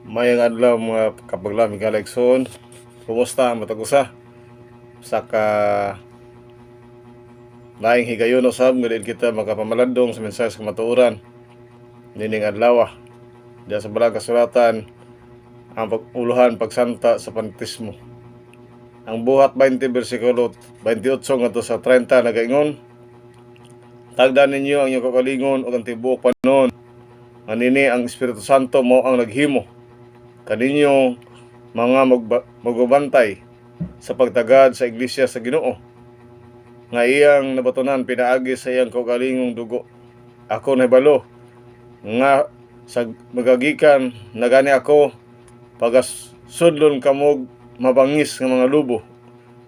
Mayang adlaw mga kapagla Mikalegson. Kumusta ang matag usa? Sa ka laing higayon usab nga dili kita makapamaladong sa mensahe sa kamatuoran nining adlaw. Diya sa balang kasulatan ang pagpuluhan pagsanta sa fanatismo. Ang buhat 20 bersikulo 28 ngadto sa 30 nagaingon, tagdan ninyo ang inyong kakalingon ug ang tibuok panon nga nini ang Espiritu Santo mao ang naghimo kaninyo mga magbabantay sa pagtagad sa iglesia sa Ginoo nga iyang nabatunan pinaagi sa iyang kaugalingong dugo. Ako nahibalo nga sa magagikan nagani ako pagasudlon kamog mabangis nga mga lubo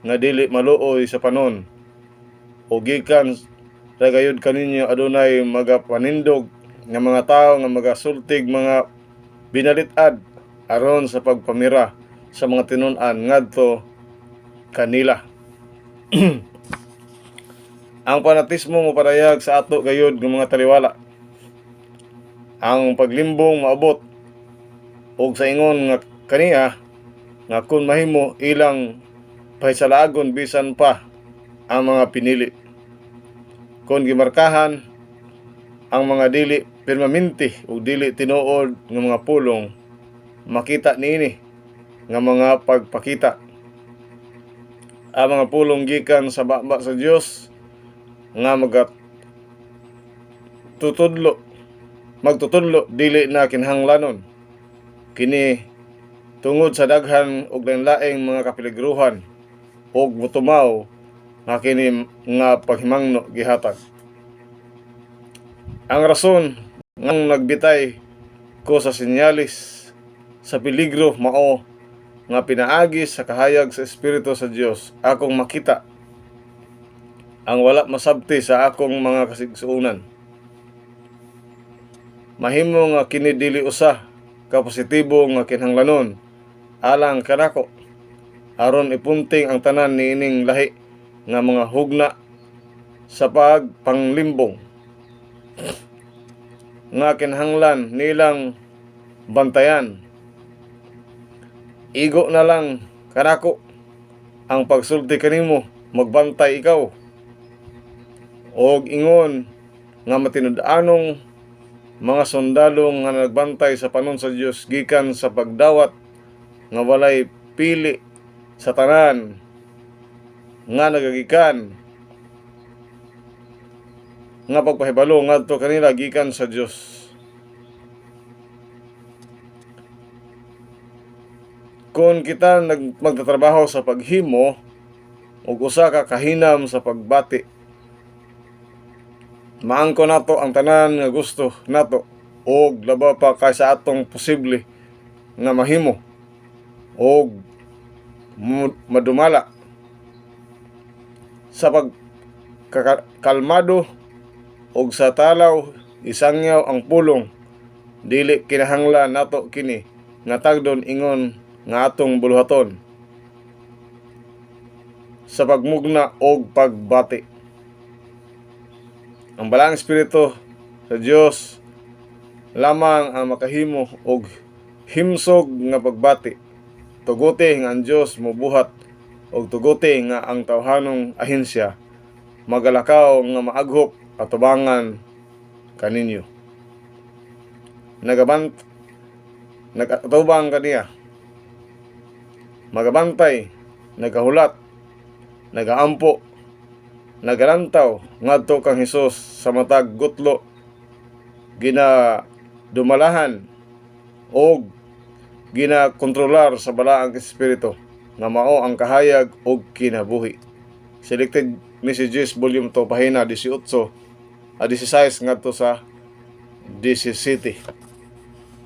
nga dili maluoy sa panon, o gikan ra gayud kaninyo adunay magapanindog nga mga tawo nga magasultig mga binalit-ad aron sa pagpamira sa mga tinun-an ngadto kanila. Ang fanatismo mopadayag sa ato gayud ng mga taliwala. Ang paglimbong maabot og sa ingon nga kaniya nga kung mahimo ilang pahisalaagon bisan pa ang mga pinili. Kung gimarkahan ang mga dili permanente o dili tinuod nga mga pulong, makita niini nga mga pagpakita. Ang mga pulong gikan sa baba sa Dios nga magtutudlo dili na kinahanglanon kini tungod sa daghan og lain-laing mga kapeligruhan og mutumaw nga kini nga paghimangno gihatag. Ang rason nga nagbitay ko sa sinyalis sa peligro mao nga pinaagi sa kahayag sa Espiritu sa Dios akong makita ang wala masabti sa akong mga kasigsuonan. Mahimo nga kini dili usa ka positibo nga kinahanglanon alang kanako aron ipunting ang tanan niining lahi nga mga hugna sa pagpanglimbong nga kinahanglan nilang bantayan. Igo na lang kanako ang pagsulti kanimo, magbantay ikaw og ingon nga matinud-anong mga sundalo nga nagbantay sa panon sa Dios gikan sa pagdawat nga walay pili sa tanan nga nagagikan nga pagpahibalo ngadto kanila gikan sa Dios. Kung kita magtatrabaho sa paghimo og usa ka kahinam sa pagbati, maangko nato ang tanan nga gusto nato og labaw pa kaysa atong posible nga mahimo og madumala sa pagkalmado og sa talaw isangyaw ang pulong. Dili kinahanglan nato kini nga tagdon ingon nga atong buluhaton sa pagmugna og pagbati. Ang balang Espiritu sa Dios lamang ang makahimo og himsog nga pagbati. Tuguti nga ang Dios mobuhat og tuguti nga ang tawhanong ahensya magalakaw nga maaghop atubangan kaninyo. Nagatubang kaniya, magabantay, nagahulat, nagaampo, nagalantaw ngadto kang Hesus sa matag gutlo, ginadumalahan og ginakontrolar sa balaang espiritu nga mao ang kahayag og kinabuhi. Selected Messages Volume 2 pahina 18 a 16 ngadto sa 17.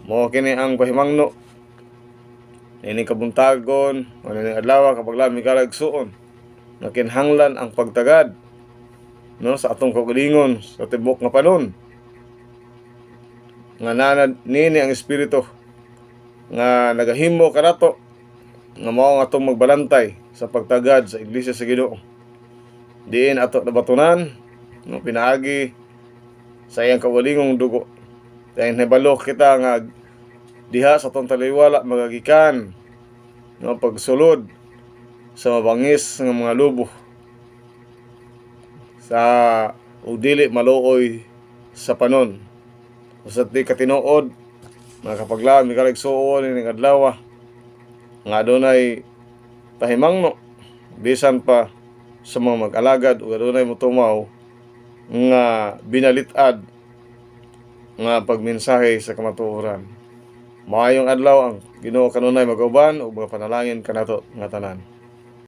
Mao kini ang pahimangno nining kabuntagon o nining adlaw kapag mikalagsuon na kinahanglan ang pagtagad sa atong kaugalingon sa tibuok nga panon nga nanad nini ang espiritu nga nagahimo kanato nga mao nga atong magbalantay sa pagtagad sa iglesia sa Ginoo. Diin ato nabatunan no pinaagi sa iyang kaugalingong dugo. Dahil nabalo kita nga diha sa atong taliwala magagikan nga pagsulod sa mabangis nga mga lobo sa ug dili maluoy sa panon. Usad di katinuod nga kapag laom ni kaligsuon ni adlaw nga adunay pahimangno bisan pa sa mga mag-alagad ug adunay motumaw nga binalit-ad nga pagmensahe sa kamatuoran. Maayong adlaw ang Ginoo kanunay mag-uban ug mga panalangin kanato nga tanan.